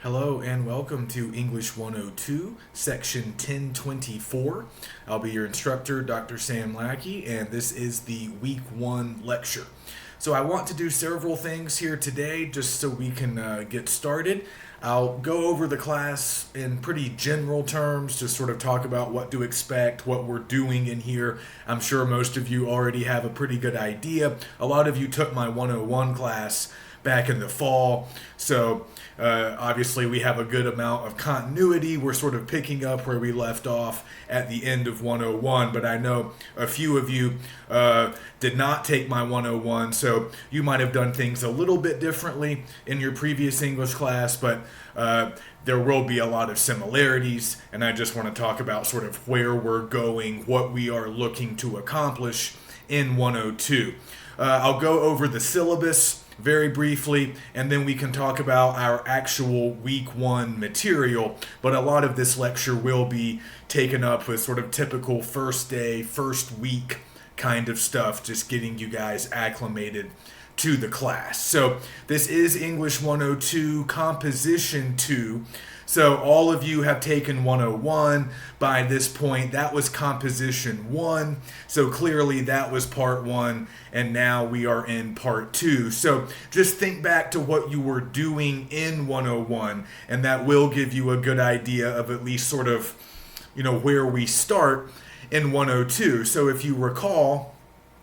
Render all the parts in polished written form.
Hello and welcome to English 102, section 1024. I'll be your instructor, Dr. Sam Lackey, and this is the week 1 lecture. So I want to do several things here today just so we can get started. I'll go over the class in pretty general terms to sort of talk about what to expect, what we're doing in here. I'm sure most of you already have a pretty good idea. A lot of you took my 101 class back in the fall, so obviously we have a good amount of continuity. We're sort of picking up where we left off at the end of 101, but I know a few of you did not take my 101, so you might have done things a little bit differently in your previous English class, but there will be a lot of similarities, and I just want to talk about sort of where we're going, what we are looking to accomplish in 102. I'll go over the syllabus very briefly, and then we can talk about our actual week 1 material, but a lot of this lecture will be taken up with sort of typical first day, first week kind of stuff, just getting you guys acclimated to the class. So this is English 102 Composition 2. So all of you have taken 101 by this point. That was Composition 1. So clearly that was Part 1, and now we are in Part 2. So just think back to what you were doing in 101, and that will give you a good idea of at least sort of, where we start in 102. So if you recall,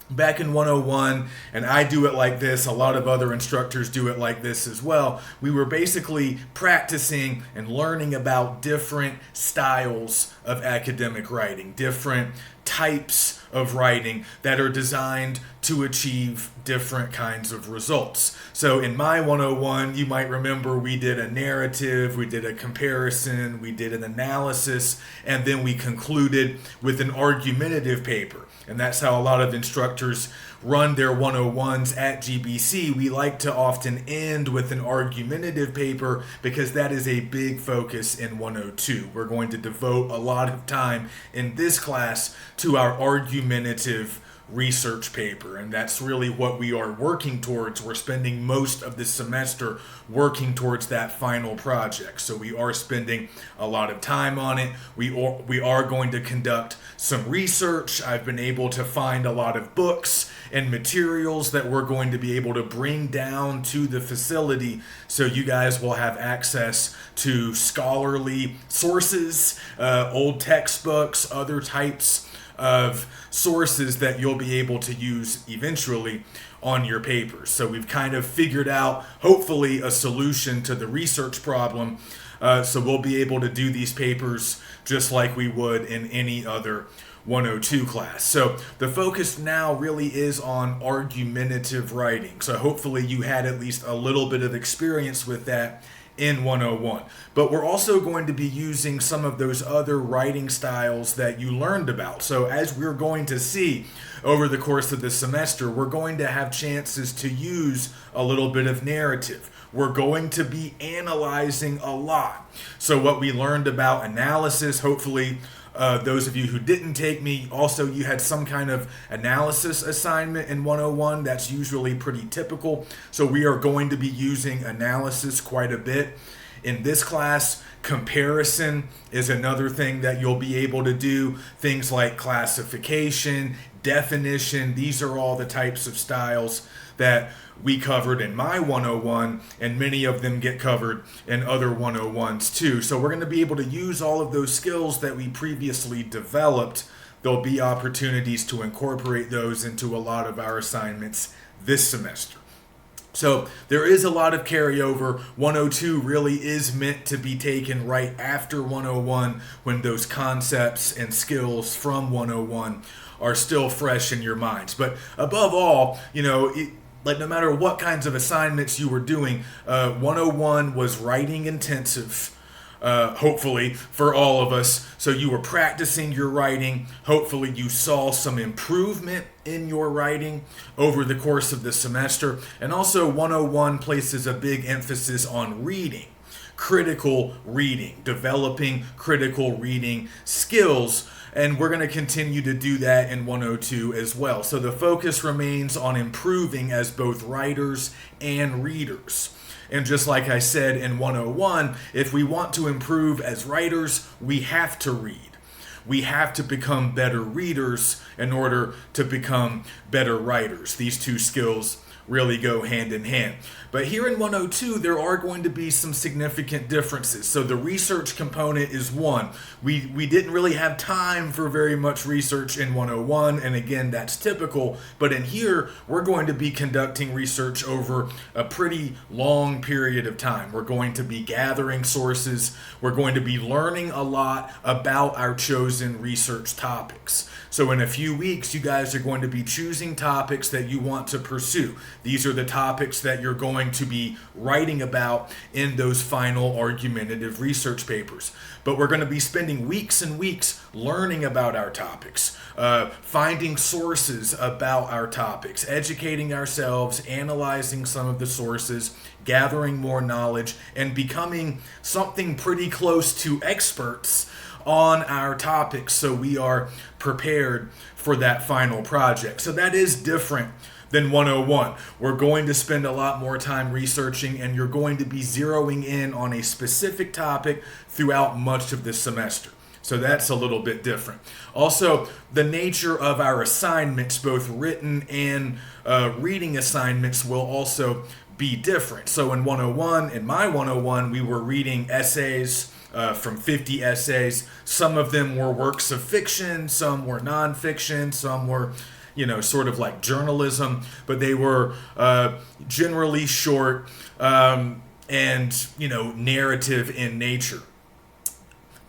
back in 101, and I do it like this, a lot of other instructors do it like this as well, we were basically practicing and learning about different styles of academic writing, different types of writing that are designed to achieve different kinds of results. So in my 101, you might remember we did a narrative, we did a comparison, we did an analysis, and then we concluded with an argumentative paper. And that's how a lot of instructors run their 101s at GBC. We like to often end with an argumentative paper because that is a big focus in 102. We're going to devote a lot of time in this class to our argumentative research paper, and that's really what we are working towards. We're spending most of the semester working towards that final project, so we are spending a lot of time on it. We are going to conduct some research. I've been able to find a lot of books and materials that we're going to be able to bring down to the facility, so you guys will have access to scholarly sources, old textbooks, other types of sources that you'll be able to use eventually on your papers. So we've kind of figured out, hopefully, a solution to the research problem. So we'll be able to do these papers just like we would in any other 102 class. So the focus now really is on argumentative writing. So hopefully you had at least a little bit of experience with that in 101. But we're also going to be using some of those other writing styles that you learned about. So as we're going to see over the course of the semester, we're going to have chances to use a little bit of narrative. We're going to be analyzing a lot. So what we learned about analysis, hopefully those of you who didn't take me, also you had some kind of analysis assignment in 101. That's usually pretty typical. So we are going to be using analysis quite a bit in this class. Comparison is another thing that you'll be able to do. Things like classification, definition, these are all the types of styles that we covered in my 101, and many of them get covered in other 101s too. So we're going to be able to use all of those skills that we previously developed. There'll be opportunities to incorporate those into a lot of our assignments this semester. So there is a lot of carryover. 102 really is meant to be taken right after 101 when those concepts and skills from 101 are still fresh in your minds. But above all, no matter what kinds of assignments you were doing, 101 was writing intensive, hopefully, for all of us. So you were practicing your writing. Hopefully you saw some improvement in your writing over the course of the semester. And also 101 places a big emphasis on reading, critical reading, developing critical reading skills. And we're going to continue to do that in 102 as well. So the focus remains on improving as both writers and readers. And just like I said in 101, if we want to improve as writers, we have to read. We have to become better readers in order to become better writers. These two skills really go hand in hand. But here in 102, there are going to be some significant differences. So the research component is one. We didn't really have time for very much research in 101, and again, that's typical. But in here, we're going to be conducting research over a pretty long period of time. We're going to be gathering sources. We're going to be learning a lot about our chosen research topics. So in a few weeks, you guys are going to be choosing topics that you want to pursue. These are the topics that you're going to be writing about in those final argumentative research papers. But we're going to be spending weeks and weeks learning about our topics, finding sources about our topics, educating ourselves, analyzing some of the sources, gathering more knowledge, and becoming something pretty close to experts on our topics so we are prepared for that final project. So that is different than 101. We're going to spend a lot more time researching, and you're going to be zeroing in on a specific topic throughout much of the semester. So that's a little bit different. Also, the nature of our assignments, both written and reading assignments, will also be different. So in 101, in my 101, we were reading essays from 50 essays. Some of them were works of fiction, some were nonfiction, some were sort of like journalism, but they were generally short and narrative in nature.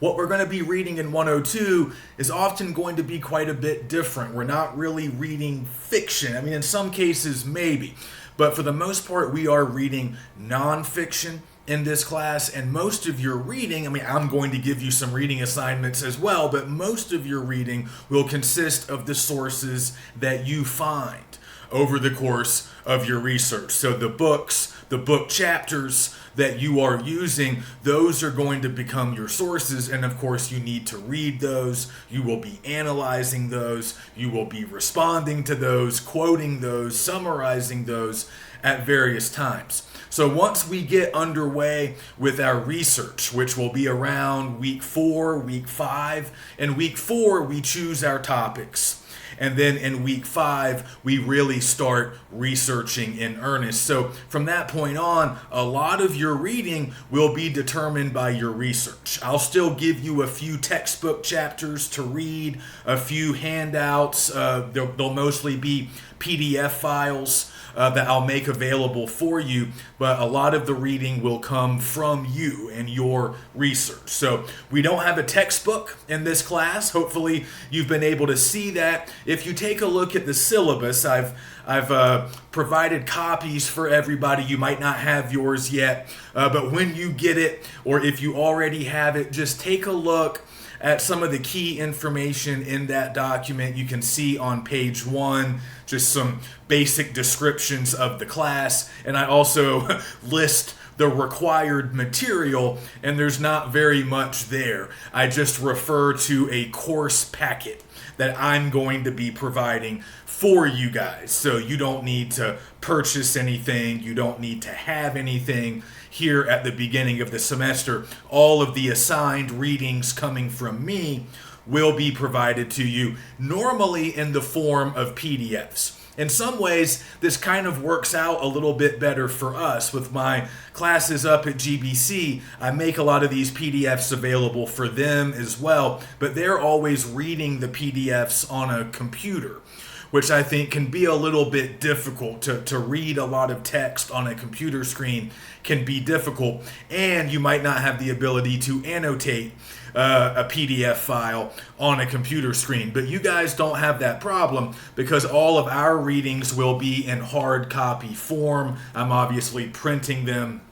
What we're going to be reading in 102 is often going to be quite a bit different. We're not really reading fiction. I mean, in some cases, maybe. But for the most part, we are reading nonfiction in this class, and most of your reading, I'm going to give you some reading assignments as well, but most of your reading will consist of the sources that you find over the course of your research. So the books, the book chapters that you are using, those are going to become your sources, and of course you need to read those. You will be analyzing those. You will be responding to those, quoting those, summarizing those at various times. So once we get underway with our research, which will be around week 4, week 5, in week 4 we choose our topics. And then in week 5, we really start researching in earnest. So from that point on, a lot of your reading will be determined by your research. I'll still give you a few textbook chapters to read, a few handouts. They'll mostly be PDF files that I'll make available for you, but a lot of the reading will come from you and your research. So we don't have a textbook in this class. Hopefully you've been able to see that. If you take a look at the syllabus, I've provided copies for everybody. You might not have yours yet, but when you get it, or if you already have it, just take a look at some of the key information in that document. You can see on page 1 just some basic descriptions of the class, and I also list the required material, and there's not very much there. I just refer to a course packet that I'm going to be providing for you guys. So you don't need to purchase anything. You don't need to have anything here at the beginning of the semester. All of the assigned readings coming from me will be provided to you, normally in the form of PDFs. In some ways, this kind of works out a little bit better for us. With my classes up at GBC, I make a lot of these PDFs available for them as well, but they're always reading the PDFs on a computer, which I think can be a little bit difficult. To read a lot of text on a computer screen can be difficult, and you might not have the ability to annotate a PDF file on a computer screen. But you guys don't have that problem because all of our readings will be in hard copy form. I'm obviously printing them,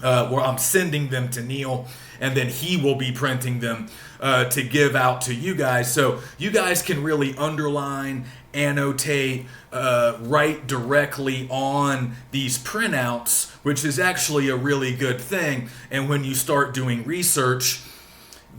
or I'm sending them to Neil, and then he will be printing them to give out to you guys. So you guys can really underline, annotate, write directly on these printouts, which is actually a really good thing. And when you start doing research,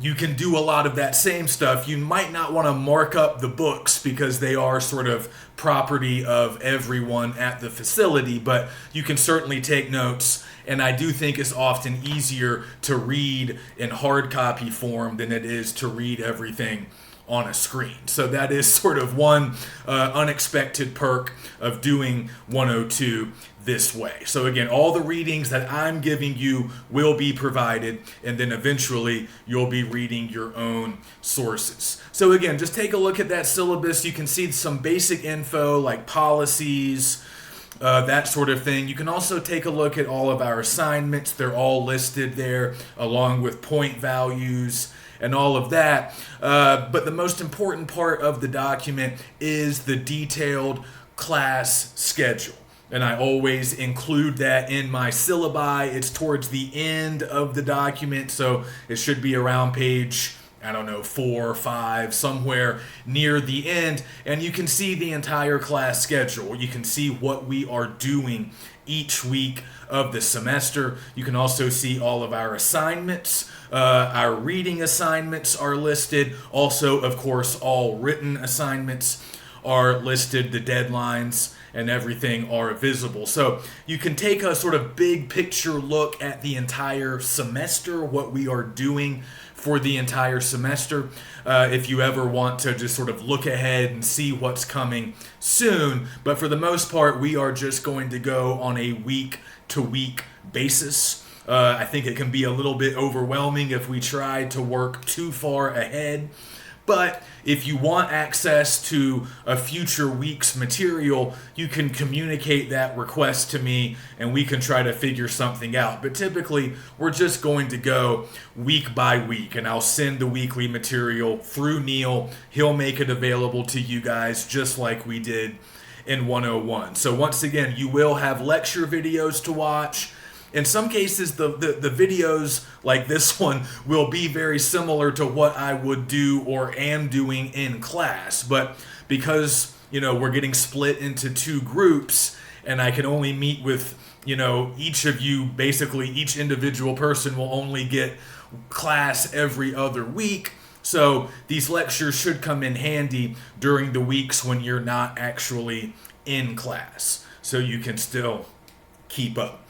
you can do a lot of that same stuff. You might not want to mark up the books because they are sort of property of everyone at the facility, but you can certainly take notes. And I do think it's often easier to read in hard copy form than it is to read everything on a screen. So that is sort of one unexpected perk of doing 102 this way. So again, all the readings that I'm giving you will be provided, and then eventually you'll be reading your own sources. So again, just take a look at that syllabus. You can see some basic info like policies, that sort of thing. You can also take a look at all of our assignments. They're all listed there along with point values and all of that. But the most important part of the document is the detailed class schedule. And I always include that in my syllabi. It's towards the end of the document, so it should be around page, 4 or 5, somewhere near the end. And you can see the entire class schedule. You can see what we are doing each week of the semester. You can also see all of our assignments. Our reading assignments are listed. Also, of course, all written assignments are listed. The deadlines and everything are visible. So you can take a sort of big picture look at the entire semester, what we are doing for the entire semester. If you ever want to just sort of look ahead and see what's coming soon. But for the most part, we are just going to go on a week-to-week basis. I think it can be a little bit overwhelming if we try to work too far ahead. But if you want access to a future week's material, you can communicate that request to me and we can try to figure something out. But typically, we're just going to go week by week, and I'll send the weekly material through Neil. He'll make it available to you guys just like we did in 101. So once again, you will have lecture videos to watch. In some cases, the videos like this one will be very similar to what I would do or am doing in class. But because, we're getting split into 2 groups and I can only meet with, each of you, basically each individual person will only get class every other week. So these lectures should come in handy during the weeks when you're not actually in class. So you can still keep up.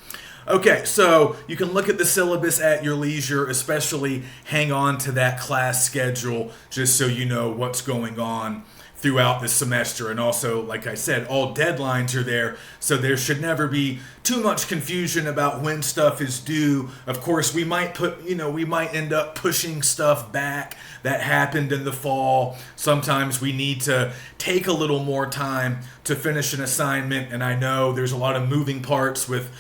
Okay, so you can look at the syllabus at your leisure, especially hang on to that class schedule just so you know what's going on throughout the semester. And also, like I said, all deadlines are there, so there should never be too much confusion about when stuff is due. Of course, we might end up pushing stuff back that happened in the fall. Sometimes we need to take a little more time to finish an assignment, and I know there's a lot of moving parts with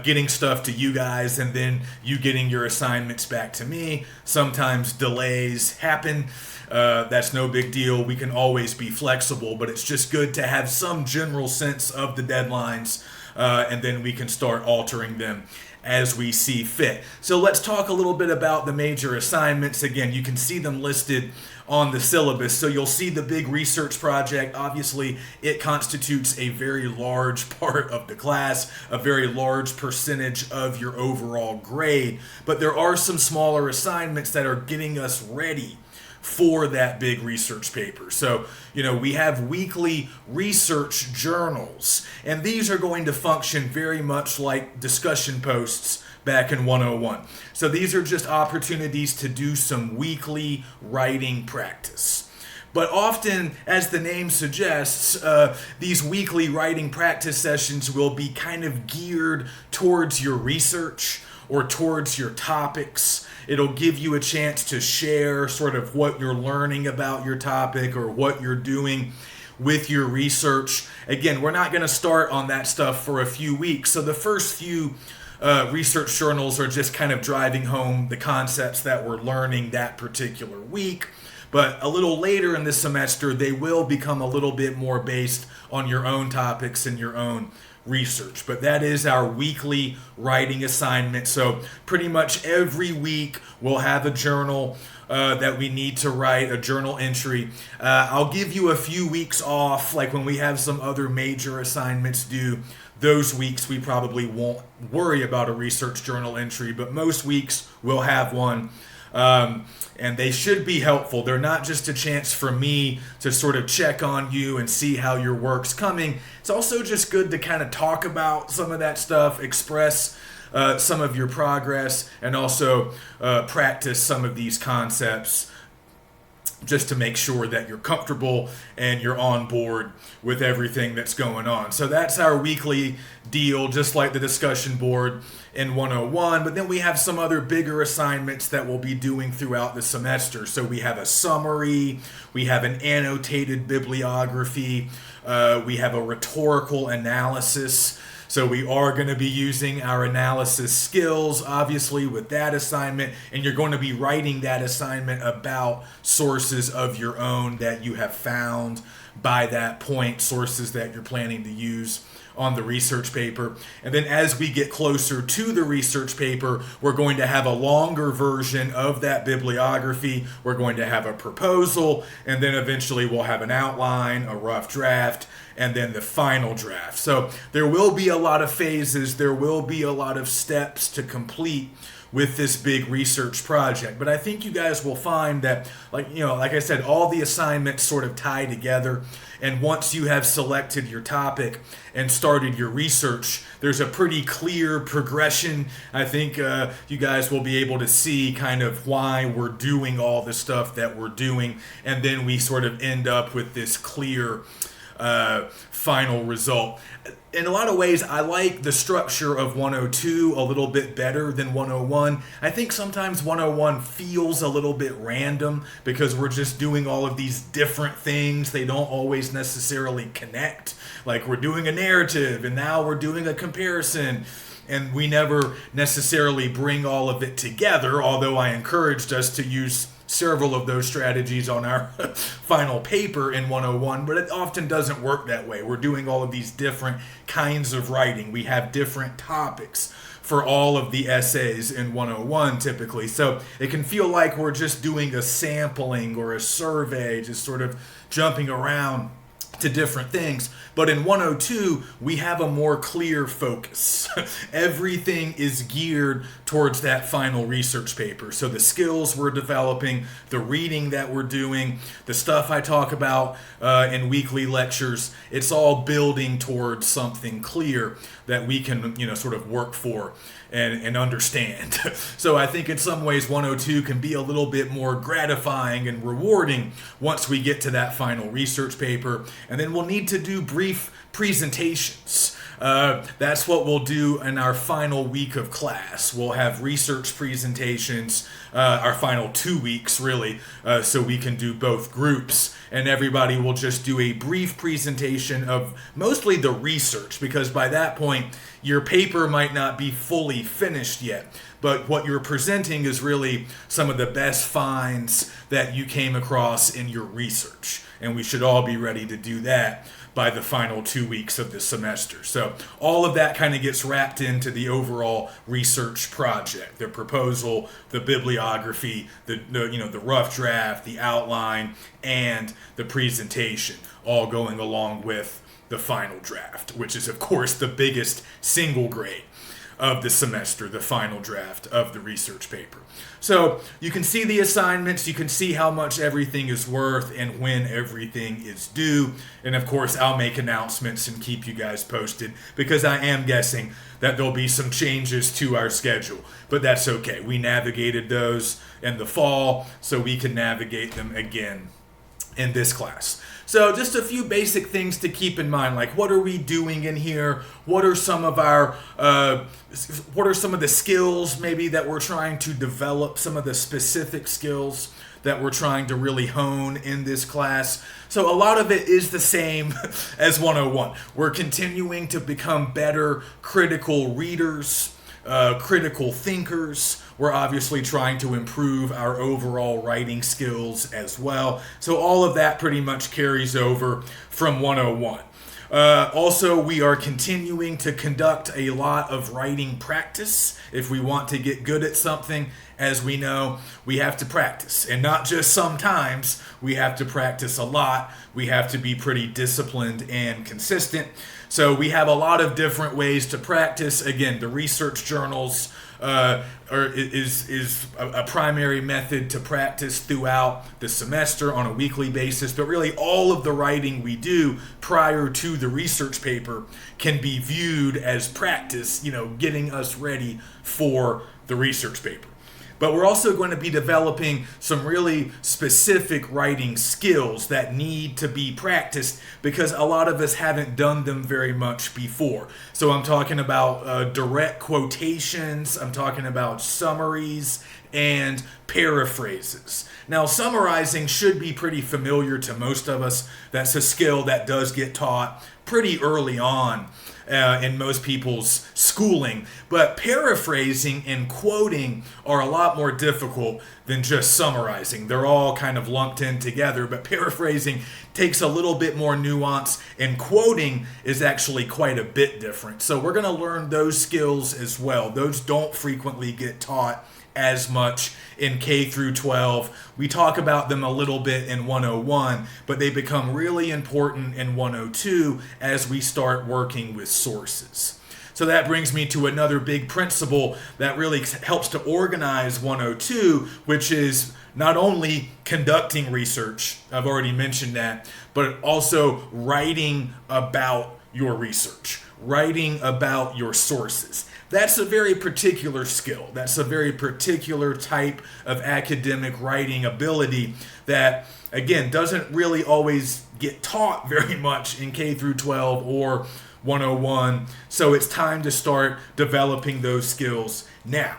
getting stuff to you guys and then you getting your assignments back to me. Sometimes delays happen. That's no big deal. We can always be flexible, but it's just good to have some general sense of the deadlines, and then we can start altering them as we see fit. So let's talk a little bit about the major assignments. Again, you can see them listed on the syllabus. So you'll see the big research project. Obviously, it constitutes a very large part of the class, a very large percentage of your overall grade. But there are some smaller assignments that are getting us ready for that big research paper. So, we have weekly research journals, and these are going to function very much like discussion posts back in 101. So these are just opportunities to do some weekly writing practice. But often, as the name suggests, these weekly writing practice sessions will be kind of geared towards your research or towards your topics. It'll give you a chance to share sort of what you're learning about your topic or what you're doing with your research. Again, we're not going to start on that stuff for a few weeks. So the first few research journals are just kind of driving home the concepts that we're learning that particular week. But a little later in the semester, they will become a little bit more based on your own topics and your own research. But that is our weekly writing assignment. So pretty much every week we'll have a journal that we need to write, a journal entry. I'll give you a few weeks off, like when we have some other major assignments due. Those weeks we probably won't worry about a research journal entry, but most weeks we'll have one. And they should be helpful. They're not just a chance for me to sort of check on you and see how your work's coming. It's also just good to kind of talk about some of that stuff, express some of your progress, and also practice some of these concepts just to make sure that you're comfortable and you're on board with everything that's going on. So that's our weekly deal, just like the discussion board in 101. But then we have some other bigger assignments that we'll be doing throughout the semester. So we have a summary, we have an annotated bibliography, we have a rhetorical analysis. So we are going to be using our analysis skills, obviously, with that assignment, and you're going to be writing that assignment about sources of your own that you have found by that point, sources that you're planning to use on the research paper. And then as we get closer to the research paper, we're going to have a longer version of that bibliography. We're going to have a proposal, and then eventually we'll have an outline, a rough draft, and then the final draft. So there will be a lot of phases, there will be a lot of steps to complete with this big research project. But I think you guys will find that, like I said, all the assignments sort of tie together. And once you have selected your topic and started your research, there's a pretty clear progression. I think you guys will be able to see kind of why we're doing all the stuff that we're doing. And then we sort of end up with this clear final result. In a lot of ways, I like the structure of 102 a little bit better than 101. I think sometimes 101 feels a little bit random because we're just doing all of these different things. They don't always necessarily connect. Like we're doing a narrative and now we're doing a comparison. And we never necessarily bring all of it together, although I encouraged us to use several of those strategies on our final paper in 101, but it often doesn't work that way. We're doing all of these different kinds of writing. We have different topics for all of the essays in 101 typically. So it can feel like we're just doing a sampling or a survey, just sort of jumping around to different things. But in 102, we have a more clear focus. Everything is geared towards that final research paper. So the skills we're developing, the reading that we're doing, the stuff I talk about in weekly lectures, it's all building towards something clear that we can, sort of work for and understand. So I think in some ways 102 can be a little bit more gratifying and rewarding once we get to that final research paper. And then we'll need to do brief presentations. That's what we'll do in our final week of class. We'll have research presentations, our final 2 weeks really, so we can do both groups. And everybody will just do a brief presentation of mostly the research, because by that point, your paper might not be fully finished yet. But what you're presenting is really some of the best finds that you came across in your research. And we should all be ready to do that by the final 2 weeks of the semester. So all of that kind of gets wrapped into the overall research project, the proposal, the bibliography, the rough draft, the outline, and the presentation, all going along with the final draft, which is of course the biggest single grade of the semester, the final draft of the research paper. So you can see the assignments, you can see how much everything is worth and when everything is due. And of course, I'll make announcements and keep you guys posted, because I am guessing that there'll be some changes to our schedule, but that's okay. We navigated those in the fall, so we can navigate them again in this class. So just a few basic things to keep in mind, like what are we doing in here? What are some of the skills maybe that we're trying to develop, some of the specific skills that we're trying to really hone in this class? So a lot of it is the same as 101. We're continuing to become better critical readers, critical thinkers. We're obviously trying to improve our overall writing skills as well. So all of that pretty much carries over from 101. Also, we are continuing to conduct a lot of writing practice. If we want to get good at something, as we know, we have to practice. And not just sometimes, we have to practice a lot. We have to be pretty disciplined and consistent. So we have a lot of different ways to practice. Again, the research journals, or is a primary method to practice throughout the semester on a weekly basis, but really all of the writing we do prior to the research paper can be viewed as practice, getting us ready for the research paper. But we're also going to be developing some really specific writing skills that need to be practiced because a lot of us haven't done them very much before. So I'm talking about direct quotations, I'm talking about summaries, and paraphrases. Now, summarizing should be pretty familiar to most of us. That's a skill that does get taught pretty early on in most people's schooling. But paraphrasing and quoting are a lot more difficult than just summarizing. They're all kind of lumped in together, but paraphrasing takes a little bit more nuance, and quoting is actually quite a bit different. So we're going to learn those skills as well. Those don't frequently get taught as much in K through 12. We talk about them a little bit in 101, but they become really important in 102 as we start working with sources. So that brings me to another big principle that really helps to organize 102, which is not only conducting research, I've already mentioned that, but also writing about your research, writing about your sources. That's a very particular skill. That's a very particular type of academic writing ability that, again, doesn't really always get taught very much in K through 12 or 101. So it's time to start developing those skills now.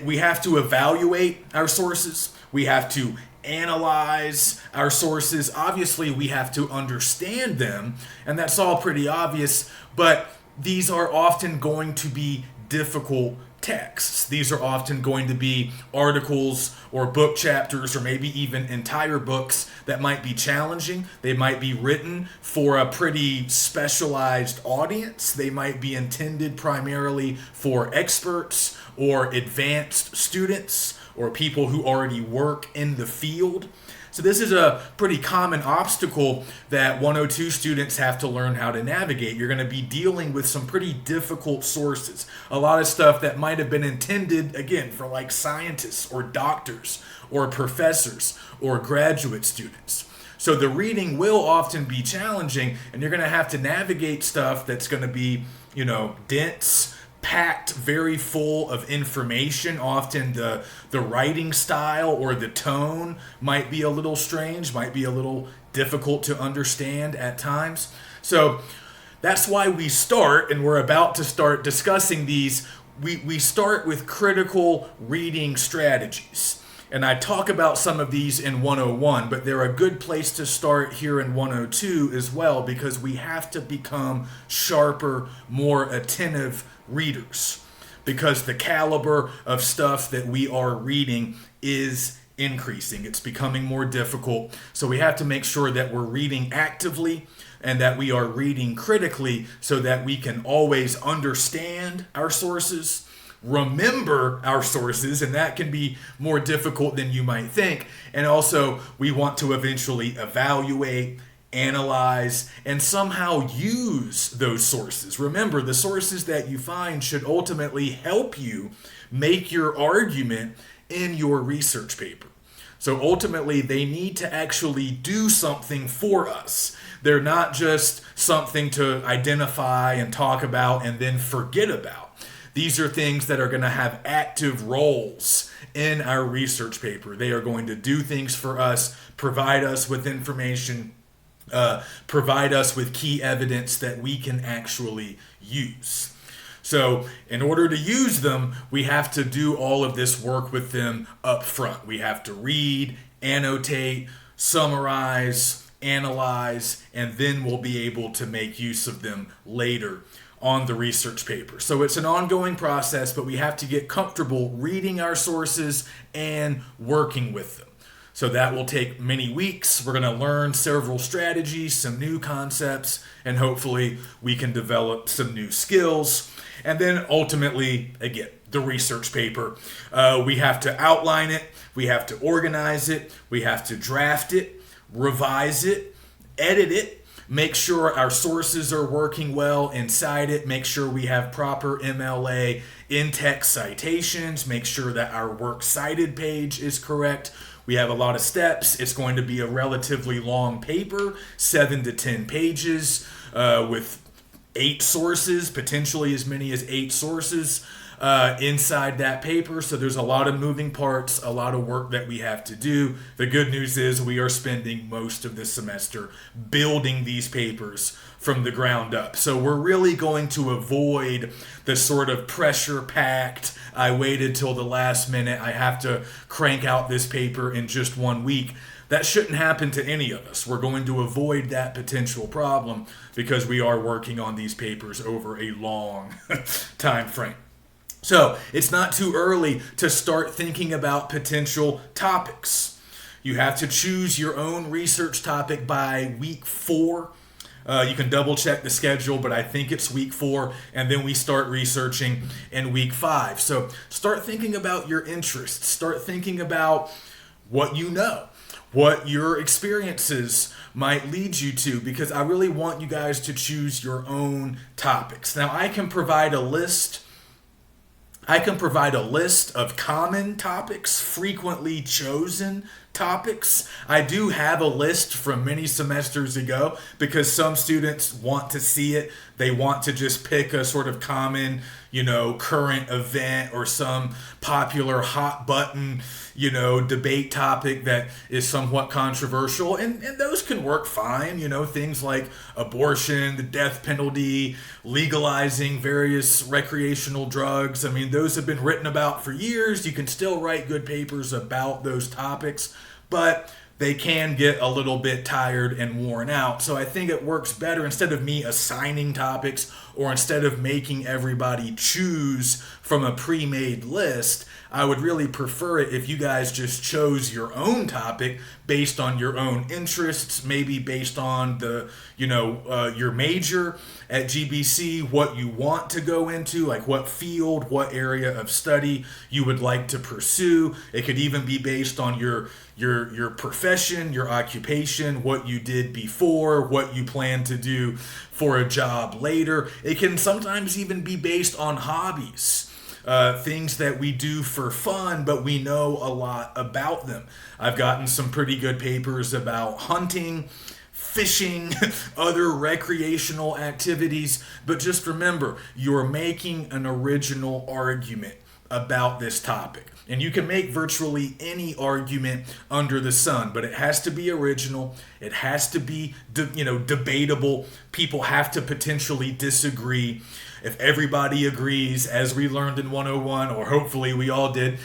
We have to evaluate our sources. We have to analyze our sources. Obviously, we have to understand them, and that's all pretty obvious, but these are often going to be difficult texts. These are often going to be articles or book chapters or maybe even entire books that might be challenging. They might be written for a pretty specialized audience. They might be intended primarily for experts or advanced students or people who already work in the field. So this is a pretty common obstacle that 102 students have to learn how to navigate. You're going to be dealing with some pretty difficult sources. A lot of stuff that might have been intended, again, for like scientists or doctors or professors or graduate students. So the reading will often be challenging, and you're going to have to navigate stuff that's going to be, dense, packed, very full of information. Often the writing style or the tone might be a little strange, might be a little difficult to understand at times. So that's why we start, and we're about to start discussing these, we start with critical reading strategies. And I talk about some of these in 101, but they're a good place to start here in 102 as well, because we have to become sharper, more attentive readers, because the caliber of stuff that we are reading is increasing. It's becoming more difficult. So we have to make sure that we're reading actively and that we are reading critically so that we can always understand our sources, remember our sources, and that can be more difficult than you might think. And also, we want to eventually evaluate, analyze, and somehow use those sources. Remember, the sources that you find should ultimately help you make your argument in your research paper. So ultimately, they need to actually do something for us. They're not just something to identify and talk about and then forget about. These are things that are going to have active roles in our research paper. They are going to do things for us, provide us with information, provide us with key evidence that we can actually use. So in order to use them, we have to do all of this work with them up front. We have to read, annotate, summarize, analyze, and then we'll be able to make use of them later on the research paper. So it's an ongoing process, but we have to get comfortable reading our sources and working with them. So that will take many weeks. We're going to learn several strategies, some new concepts, and hopefully we can develop some new skills. And then ultimately, again, the research paper. We have to outline it, we have to organize it, we have to draft it, revise it, edit it, make sure our sources are working well inside it, make sure we have proper MLA in-text citations, make sure that our works cited page is correct. We have a lot of steps. It's going to be a relatively long paper, 7 to 10 pages, with 8 sources, potentially as many as 8 sources inside that paper. So there's a lot of moving parts, a lot of work that we have to do. The good news is we are spending most of this semester building these papers from the ground up. So we're really going to avoid the sort of pressure-packed, I waited till the last minute, I have to crank out this paper in just 1 week. That shouldn't happen to any of us. We're going to avoid that potential problem because we are working on these papers over a long time frame. So it's not too early to start thinking about potential topics. You have to choose your own research topic by week 4. You can double check the schedule, but I think it's week 4, and then we start researching in week 5. So start thinking about your interests. Start thinking about what you know, what your experiences might lead you to, because I really want you guys to choose your own topics. Now, I can provide a list of common topics, frequently chosen topics. I do have a list from many semesters ago because some students want to see it. They want to just pick a sort of common, current event or some popular hot button, debate topic that is somewhat controversial. And those can work fine, things like abortion, the death penalty, legalizing various recreational drugs. I mean, those have been written about for years. You can still write good papers about those topics, but they can get a little bit tired and worn out. So I think it works better, instead of me assigning topics or instead of making everybody choose from a pre-made list, I would really prefer it if you guys just chose your own topic based on your own interests, maybe based on the, your major at GBC, what you want to go into, like what field, what area of study you would like to pursue. It could even be based on your profession, your occupation, what you did before, what you plan to do for a job later. It can sometimes even be based on hobbies. Things that we do for fun, but we know a lot about them. I've gotten some pretty good papers about hunting, fishing, other recreational activities, but just remember, you're making an original argument about this topic. And you can make virtually any argument under the sun, but it has to be original. It has to be, debatable. People have to potentially disagree. If everybody agrees, as we learned in 101, or hopefully we all did,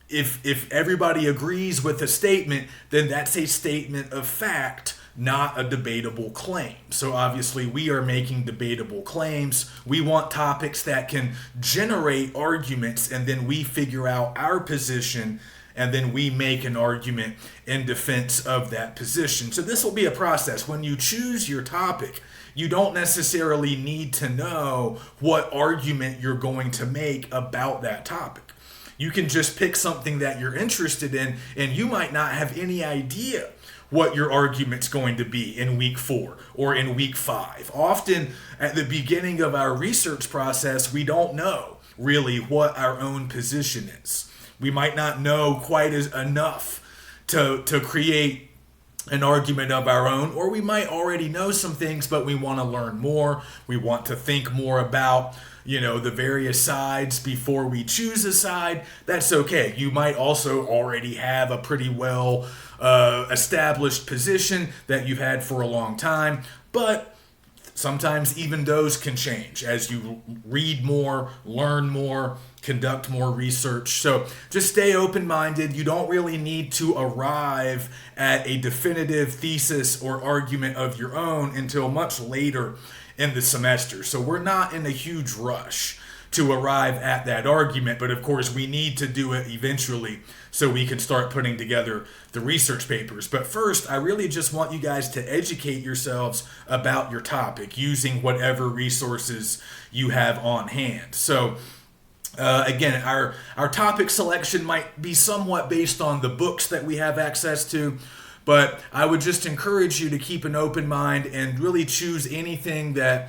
if everybody agrees with a statement, then that's a statement of fact, not a debatable claim. So obviously we are making debatable claims. We want topics that can generate arguments, and then we figure out our position, and then we make an argument in defense of that position. So this will be a process. When you choose your topic, you don't necessarily need to know what argument you're going to make about that topic. You can just pick something that you're interested in, and you might not have any idea what your argument's going to be in week 4 or in week 5. Often at the beginning of our research process, we don't know really what our own position is. We might not know quite enough to create an argument of our own, or we might already know some things, but we want to learn more. We want to think more about, the various sides before we choose a side. That's okay. You might also already have a pretty well established position that you've had for a long time, but sometimes even those can change as you read more, learn more, conduct more research. So just stay open-minded. You don't really need to arrive at a definitive thesis or argument of your own until much later in the semester. So we're not in a huge rush to arrive at that argument, but of course we need to do it eventually so we can start putting together the research papers. But first, I really just want you guys to educate yourselves about your topic using whatever resources you have on hand. So again, our topic selection might be somewhat based on the books that we have access to, But I would just encourage you to keep an open mind and really choose anything that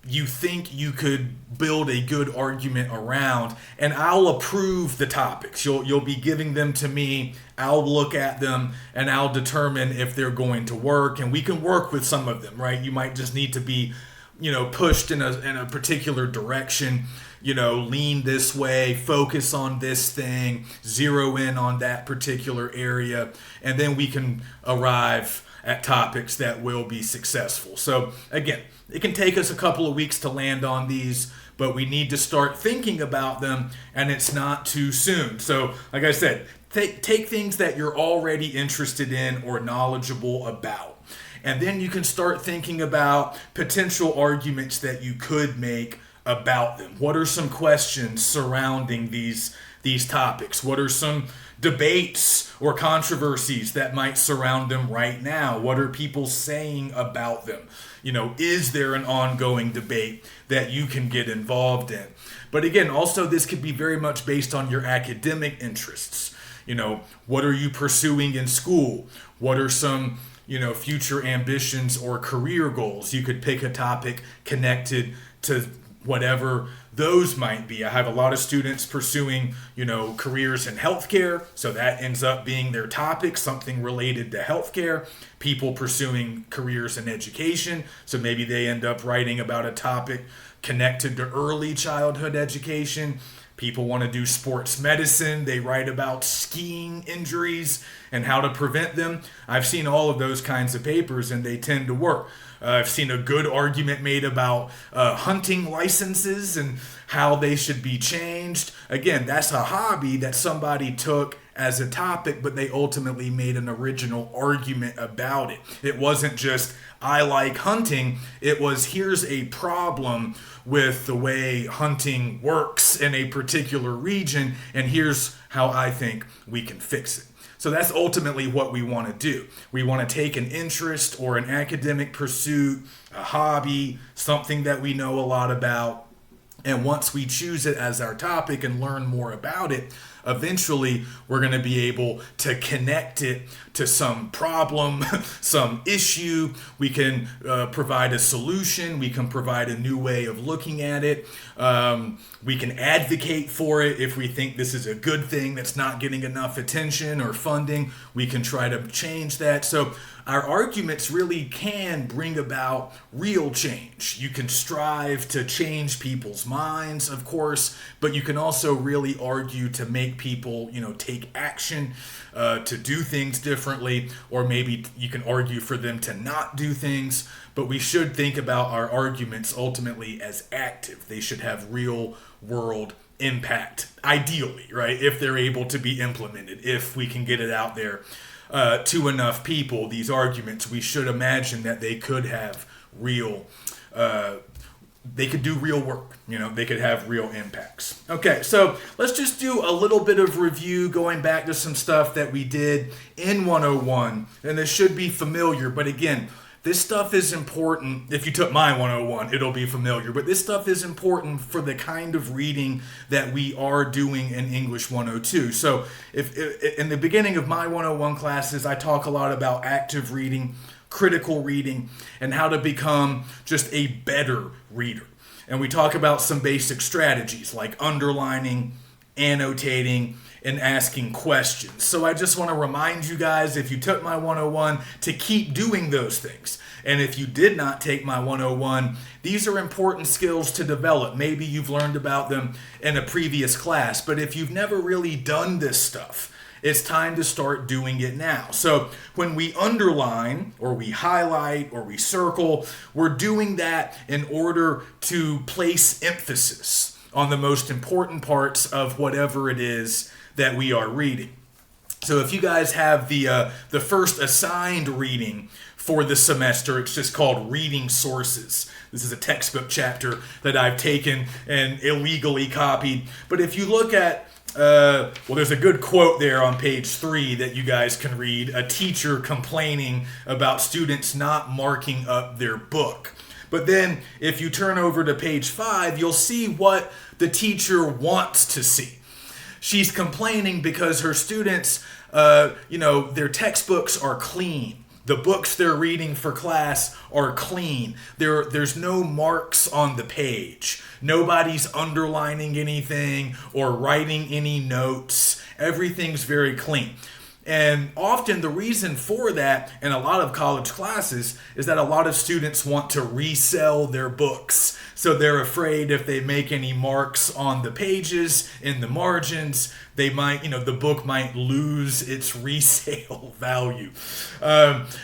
you think you could build a good argument around, and I'll approve the topics. You'll be giving them to me. I'll look at them and I'll determine if they're going to work, and we can work with some of them, right? You might just need to be, pushed in a particular direction. Lean this way, focus on this thing, zero in on that particular area, and then we can arrive at topics that will be successful. So again, it can take us a couple of weeks to land on these, but we need to start thinking about them, and it's not too soon. So like I said, take things that you're already interested in or knowledgeable about, and then you can start thinking about potential arguments that you could make about them. What are some questions surrounding these topics? What are some debates or controversies that might surround them right now? What are people saying about them? Is there an ongoing debate that you can get involved in? But again, also this could be very much based on your academic interests. What are you pursuing in school? What are some future ambitions or career goals? You could pick a topic connected to whatever those might be. I have a lot of students pursuing, careers in healthcare, so that ends up being their topic, something related to healthcare. People pursuing careers in education, so maybe they end up writing about a topic connected to early childhood education. People want to do sports medicine. They write about skiing injuries and how to prevent them. I've seen all of those kinds of papers, and they tend to work. I've seen a good argument made about hunting licenses and how they should be changed. Again, that's a hobby that somebody took as a topic, but they ultimately made an original argument about it. It wasn't just, I like hunting. It was, here's a problem with the way hunting works in a particular region, and here's how I think we can fix it. So that's ultimately what we want to do. We want to take an interest or an academic pursuit, a hobby, something that we know a lot about, and once we choose it as our topic and learn more about it, eventually we're going to be able to connect it to some problem, some issue. We can provide a solution. We can provide a new way of looking at it. We can advocate for it if we think this is a good thing that's not getting enough attention or funding. We can try to change that. So our arguments really can bring about real change. You can strive to change people's minds, of course, but you can also really argue to make people, take action, to do things differently, or maybe you can argue for them to not do things. But we should think about our arguments ultimately as active. They should have real world impact, ideally, right? If they're able to be implemented, if we can get it out there to enough people, these arguments, we should imagine that they could have real, they could do real work, they could have real impacts. Okay, so let's just do a little bit of review going back to some stuff that we did in 101, and this should be familiar, but again, this stuff is important. If you took my 101, it'll be familiar, but this stuff is important for the kind of reading that we are doing in English 102. So if in the beginning of my 101 classes, I talk a lot about active reading, critical reading, and how to become just a better reader. And we talk about some basic strategies like underlining, annotating, and asking questions. So I just want to remind you guys, if you took my 101, to keep doing those things. And if you did not take my 101, these are important skills to develop. Maybe you've learned about them in a previous class, but if you've never really done this stuff, it's time to start doing it now. So when we underline or we highlight or we circle, we're doing that in order to place emphasis on the most important parts of whatever it is that we are reading. So if you guys have the first assigned reading for the semester, it's just called Reading Sources. This is a textbook chapter that I've taken and illegally copied. But if you look at, there's a good quote there on page 3 that you guys can read, a teacher complaining about students not marking up their book. But then if you turn over to page 5, you'll see what the teacher wants to see. She's complaining because her students, their textbooks are clean. The books they're reading for class are clean. There's no marks on the page. Nobody's underlining anything or writing any notes. Everything's very clean. And often the reason for that in a lot of college classes is that a lot of students want to resell their books. So they're afraid if they make any marks on the pages, in the margins, they might, the book might lose its resale value.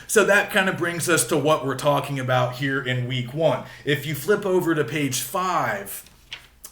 So that kind of brings us to what we're talking about here in week 1. If you flip over to page 5,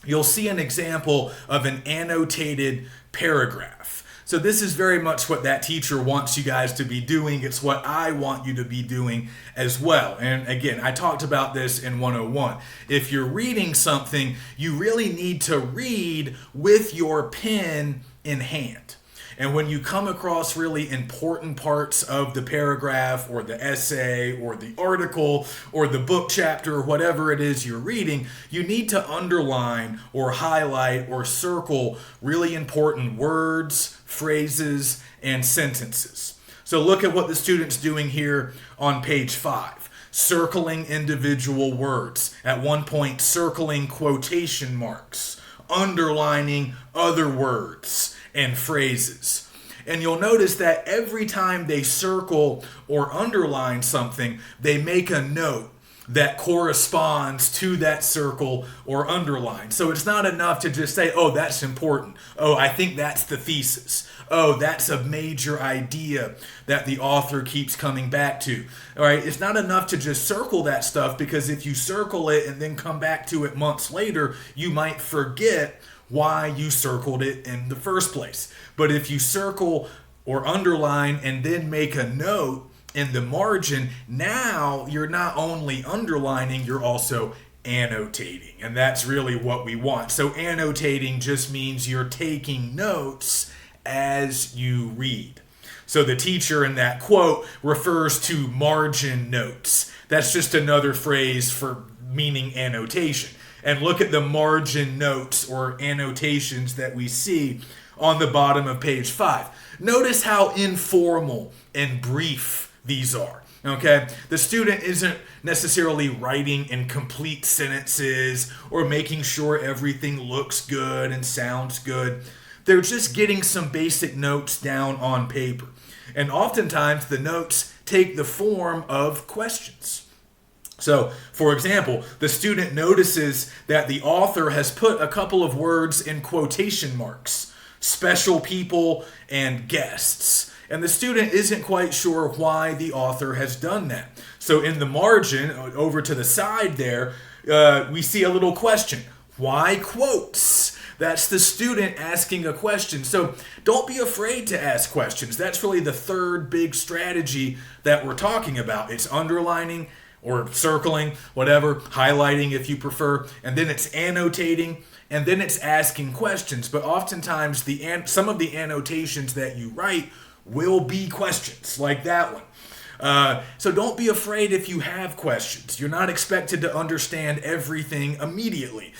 you'll see an example of an annotated paragraph. So this is very much what that teacher wants you guys to be doing. It's what I want you to be doing as well. And again, I talked about this in 101. If you're reading something, you really need to read with your pen in hand. And when you come across really important parts of the paragraph or the essay or the article or the book chapter or whatever it is you're reading, you need to underline or highlight or circle really important words, phrases, and sentences. So look at what the student's doing here on page 5. Circling individual words. At one point, circling quotation marks, underlining other words and phrases. And you'll notice that every time they circle or underline something, they make a note that corresponds to that circle or underline. So it's not enough to just say, oh, that's important. Oh, I think that's the thesis. Oh, that's a major idea that the author keeps coming back to. All right, it's not enough to just circle that stuff, because if you circle it and then come back to it months later, you might forget why you circled it in the first place. But if you circle or underline and then make a note in the margin, now you're not only underlining, you're also annotating. And that's really what we want. So annotating just means you're taking notes as you read. So the teacher in that quote refers to margin notes. That's just another phrase for meaning annotation. And look at the margin notes or annotations that we see on the bottom of page 5. Notice how informal and brief these are. Okay, the student isn't necessarily writing in complete sentences or making sure everything looks good and sounds good. They're just getting some basic notes down on paper. And oftentimes the notes take the form of questions. So, for example, the student notices that the author has put a couple of words in quotation marks, special people and guests. And the student isn't quite sure why the author has done that. So in the margin, over to the side there, we see a little question. Why quotes? That's the student asking a question. So don't be afraid to ask questions. That's really the third big strategy that we're talking about. It's underlining or circling, whatever, highlighting if you prefer, and then it's annotating, and then it's asking questions. But oftentimes some of the annotations that you write will be questions, like that one. So don't be afraid if you have questions. You're not expected to understand everything immediately.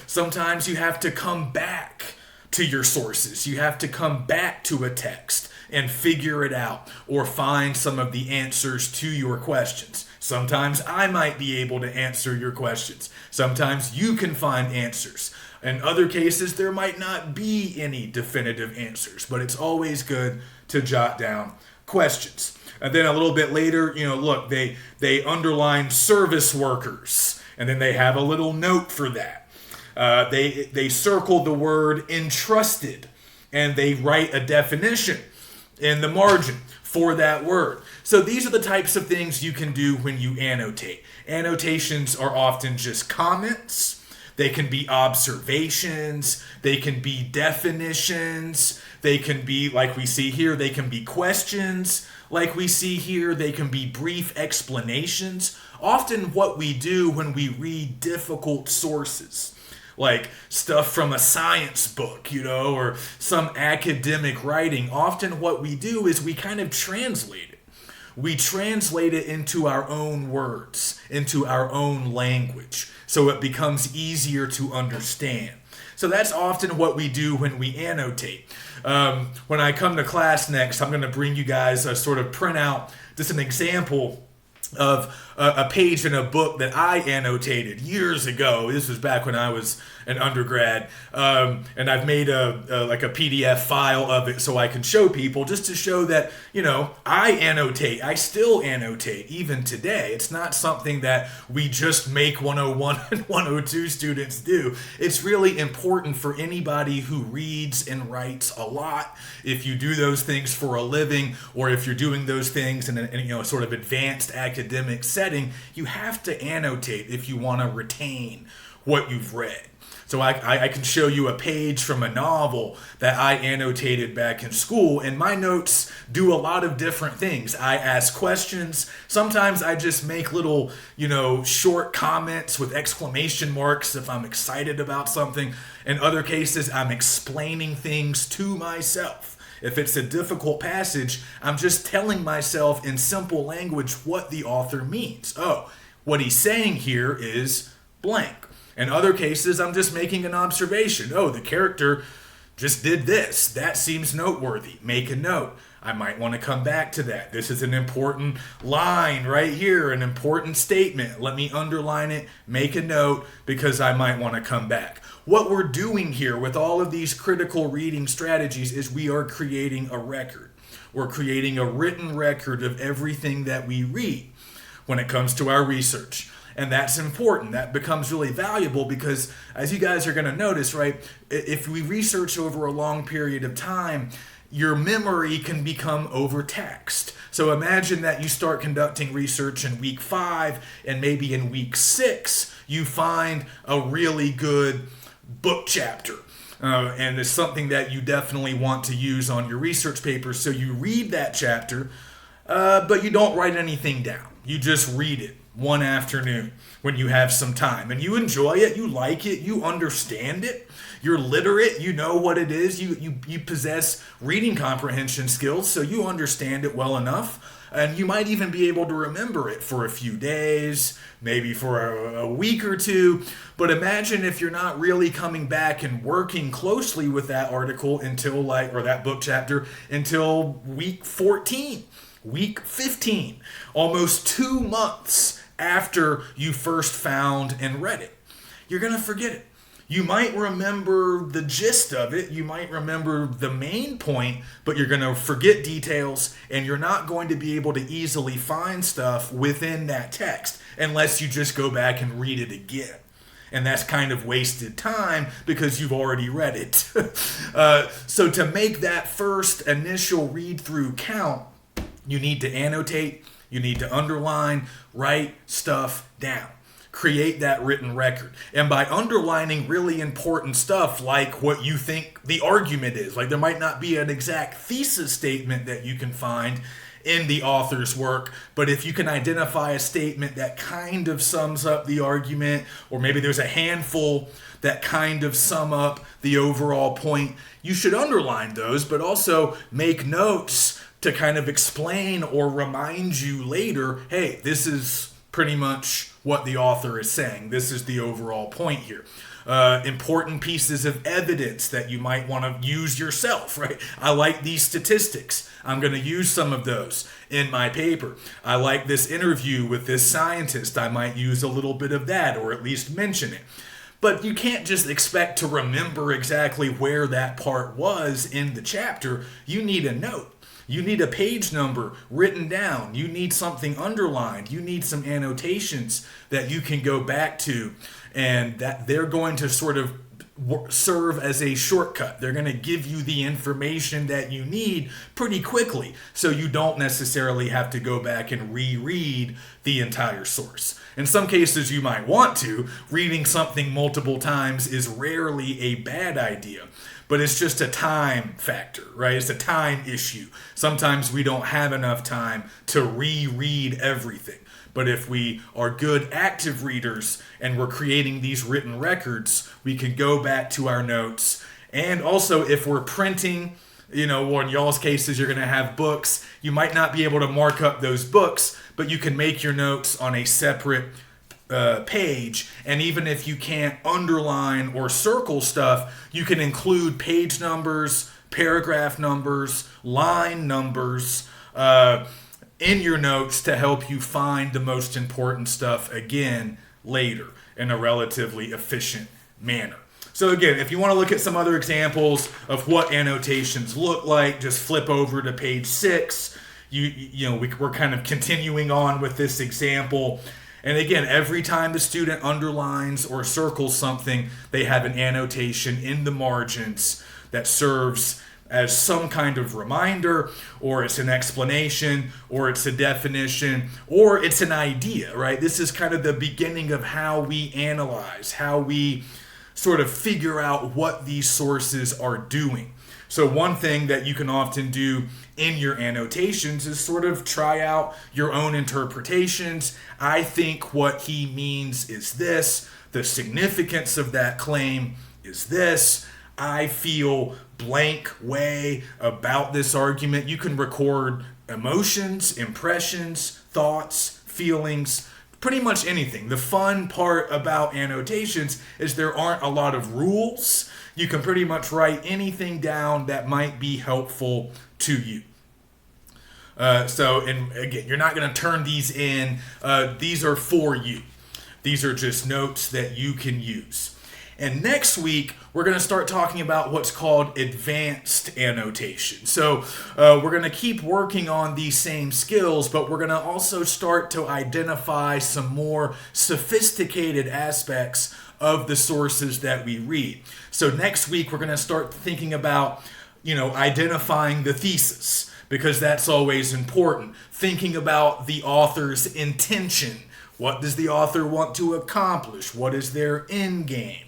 Sometimes you have to come back to your sources. You have to come back to a text and figure it out or find some of the answers to your questions. Sometimes I might be able to answer your questions. Sometimes you can find answers. In other cases, there might not be any definitive answers, but it's always good to jot down questions. And then a little bit later, look, they underline service workers, and then they have a little note for that. They circle the word entrusted, and they write a definition in the margin for that word. So these are the types of things you can do when you annotate. Annotations are often just comments. They can be observations. They can be definitions. They can be, like we see here, they can be questions. Like we see here, they can be brief explanations. Often what we do when we read difficult sources, like stuff from a science book, or some academic writing, often what we do is we kind of translate it. We translate it into our own words, into our own language, so it becomes easier to understand. So that's often what we do when we annotate. When I come to class next, I'm going to bring you guys a sort of printout, just an example of a page in a book that I annotated years ago. This was back when I was an undergrad, and I've made a like a PDF file of it so I can show people, just to show that, you know, I annotate. I still annotate even today. It's not something that we just make 101 and 102 students do. It's really important for anybody who reads and writes a lot. If you do those things for a living, or if you're doing those things in a sort of advanced academic setting, you have to annotate if you want to retain what you've read. So I can show you a page from a novel that I annotated back in school, and my notes do a lot of different things. I ask questions. Sometimes I just make little, short comments with exclamation marks if I'm excited about something. In other cases, I'm explaining things to myself. If it's a difficult passage, I'm just telling myself in simple language what the author means. Oh, what he's saying here is blank. In other cases, I'm just making an observation. Oh, the character just did this. That seems noteworthy. Make a note. I might want to come back to that. This is an important line right here, an important statement. Let me underline it, make a note, because I might want to come back. What we're doing here with all of these critical reading strategies is we are creating a record. We're creating a written record of everything that we read when it comes to our research. And that's important. That becomes really valuable because, as you guys are going to notice, right, if we research over a long period of time, your memory can become overtaxed. So imagine that you start conducting research in week 5, and maybe in week 6, you find a really good book chapter. And it's something that you definitely want to use on your research papers. So you read that chapter, but you don't write anything down. You just read it one afternoon when you have some time, and you enjoy it, you like it, you understand it, you're literate, you know what it is, you possess reading comprehension skills, so you understand it well enough, and you might even be able to remember it for a few days, maybe for a week or two. But imagine if you're not really coming back and working closely with that article or that book chapter until week 14, week 15, almost 2 months after you first found and read it. You're going to forget it. You might remember the gist of it, you might remember the main point, but you're going to forget details, and you're not going to be able to easily find stuff within that text unless you just go back and read it again. And that's kind of wasted time because you've already read it. So to make that first initial read through count, you need to annotate, you need to underline, write stuff down. Create that written record. And by underlining really important stuff like what you think the argument is, like there might not be an exact thesis statement that you can find in the author's work, but if you can identify a statement that kind of sums up the argument, or maybe there's a handful that kind of sum up the overall point, you should underline those, but also make notes to kind of explain or remind you later, hey, this is pretty much what the author is saying. This is the overall point here. Important pieces of evidence that you might want to use yourself, right? I like these statistics. I'm going to use some of those in my paper. I like this interview with this scientist. I might use a little bit of that, or at least mention it. But you can't just expect to remember exactly where that part was in the chapter. You need a note. You need a page number written down. You need something underlined. You need some annotations that you can go back to, and that they're going to sort of serve as a shortcut. They're going to give you the information that you need pretty quickly, so you don't necessarily have to go back and reread the entire source. In some cases, you might want to. Reading something multiple times is rarely a bad idea. But it's just a time factor, right? It's a time issue. Sometimes we don't have enough time to reread everything. But if we are good active readers and we're creating these written records, we can go back to our notes. And also, if we're printing, or in y'all's cases, you're going to have books, you might not be able to mark up those books, but you can make your notes on a separate page, and even if you can't underline or circle stuff, you can include page numbers, paragraph numbers, line numbers in your notes to help you find the most important stuff again later in a relatively efficient manner. So again, if you want to look at some other examples of what annotations look like, just flip over to page 6. We're kind of continuing on with this example. And again, every time the student underlines or circles something, they have an annotation in the margins that serves as some kind of reminder, or it's an explanation, or it's a definition, or it's an idea, right? This is kind of the beginning of how we analyze, how we sort of figure out what these sources are doing. So one thing that you can often do in your annotations is sort of try out your own interpretations. I think what he means is this. The significance of that claim is this. I feel blank way about this argument. You can record emotions, impressions, thoughts, feelings, pretty much anything. The fun part about annotations is there aren't a lot of rules. You can pretty much write anything down that might be helpful to you. And again, you're not going to turn these in. These are for you. These are just notes that you can use. And next week, we're going to start talking about what's called advanced annotation. So we're going to keep working on these same skills, but we're going to also start to identify some more sophisticated aspects of the sources that we read. So next week, we're going to start thinking about, identifying the thesis, because that's always important. Thinking about the author's intention. What does the author want to accomplish? What is their end game?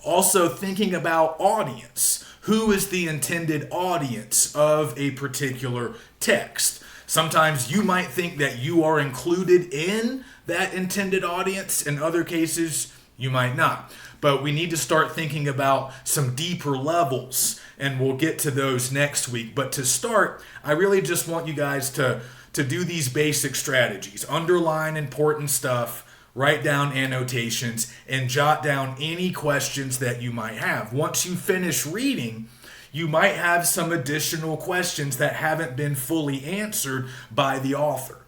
Also thinking about audience. Who is the intended audience of a particular text? Sometimes you might think that you are included in that intended audience. In other cases, you might not. But we need to start thinking about some deeper levels, and we'll get to those next week. But to start, I really just want you guys to do these basic strategies. Underline important stuff. Write down annotations, and jot down any questions that you might have. Once you finish reading, you might have some additional questions that haven't been fully answered by the author.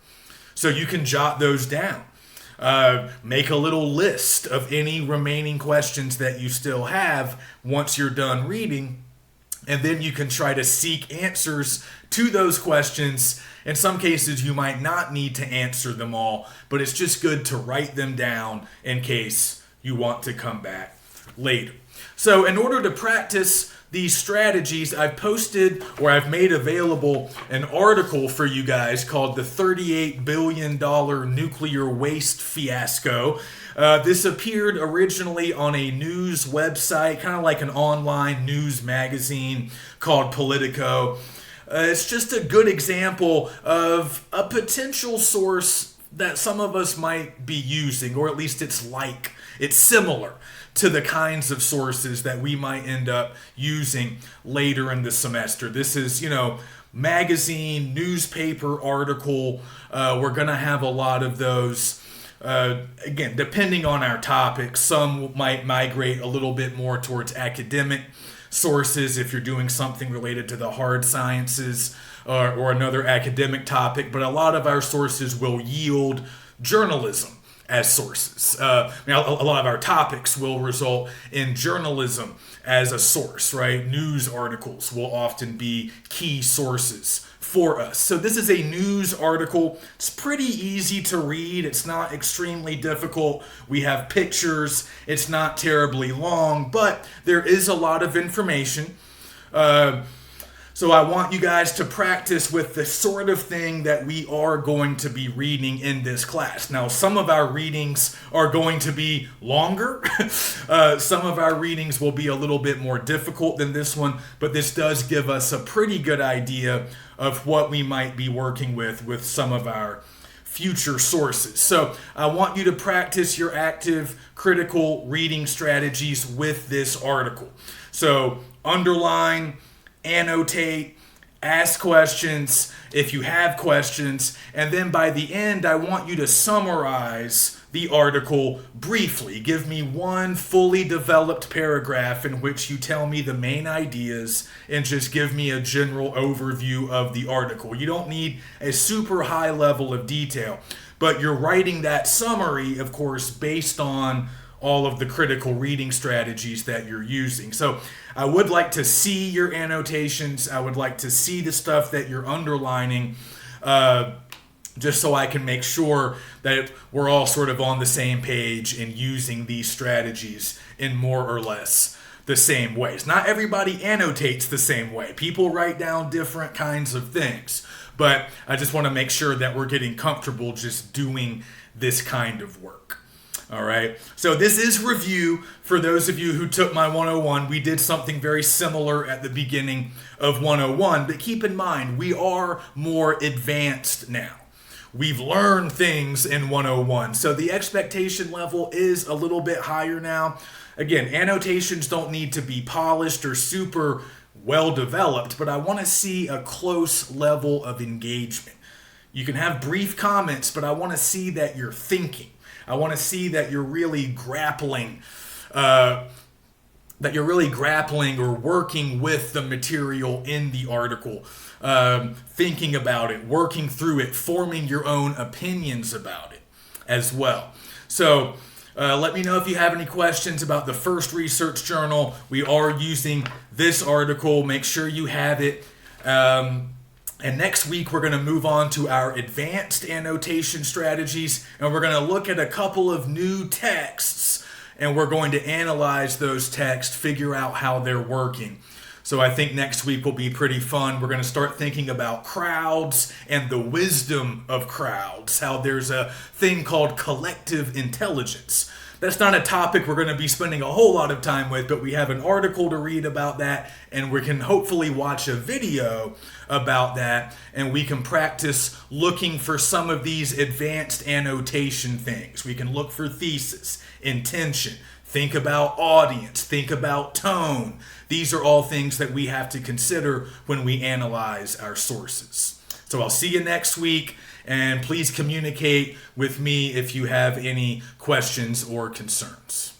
So you can jot those down. Make a little list of any remaining questions that you still have once you're done reading, and then you can try to seek answers to those questions. In some cases, you might not need to answer them all, but it's just good to write them down in case you want to come back later. So in order to practice these strategies, I've made available an article for you guys called The $38 Billion Nuclear Waste Fiasco. This appeared originally on a news website, kind of like an online news magazine called Politico. It's just a good example of a potential source that some of us might be using, or at least it's similar to the kinds of sources that we might end up using later in the semester. This is, magazine, newspaper article. We're going to have a lot of those. Again, depending on our topic, some might migrate a little bit more towards academic sources if you're doing something related to the hard sciences or another academic topic, but a lot of our sources will yield journalism as sources. A lot of our topics will result in journalism as a source, right? News articles will often be key sources for us. So this is a news article. It's pretty easy to read. It's not extremely difficult. We have pictures. It's not terribly long, but there is a lot of information. So I want you guys to practice with the sort of thing that we are going to be reading in this class. Now, some of our readings are going to be longer. Some of our readings will be a little bit more difficult than this one, but this does give us a pretty good idea of what we might be working with some of our future sources. So I want you to practice your active critical reading strategies with this article. So underline, annotate, ask questions if you have questions, and then by the end, I want you to summarize the article briefly. Give me one fully developed paragraph in which you tell me the main ideas and just give me a general overview of the article. You don't need a super high level of detail, but you're writing that summary, of course, based on all of the critical reading strategies that you're using. So I would like to see your annotations. I would like to see the stuff that you're underlining, just so I can make sure that we're all sort of on the same page and using these strategies in more or less the same ways. Not everybody annotates the same way. People write down different kinds of things, but I just want to make sure that we're getting comfortable just doing this kind of work. All right, so this is review for those of you who took my 101. We did something very similar at the beginning of 101, but keep in mind, we are more advanced now. We've learned things in 101, so the expectation level is a little bit higher now. Again, annotations don't need to be polished or super well developed, but I want to see a close level of engagement. You can have brief comments, but I want to see that you're thinking. I want to see that you're really grappling, or working with the material in the article, thinking about it, working through it, forming your own opinions about it as well. So let me know if you have any questions about the first research journal. We are using this article. Make sure you have it. And next week, we're going to move on to our advanced annotation strategies, and we're going to look at a couple of new texts, and we're going to analyze those texts, figure out how they're working. So I think next week will be pretty fun. We're going to start thinking about crowds and the wisdom of crowds, how there's a thing called collective intelligence. That's not a topic we're going to be spending a whole lot of time with, but we have an article to read about that, and we can hopefully watch a video about that, and we can practice looking for some of these advanced annotation things. We can look for thesis, intention, think about audience, think about tone. These are all things that we have to consider when we analyze our sources. So I'll see you next week. And please communicate with me if you have any questions or concerns.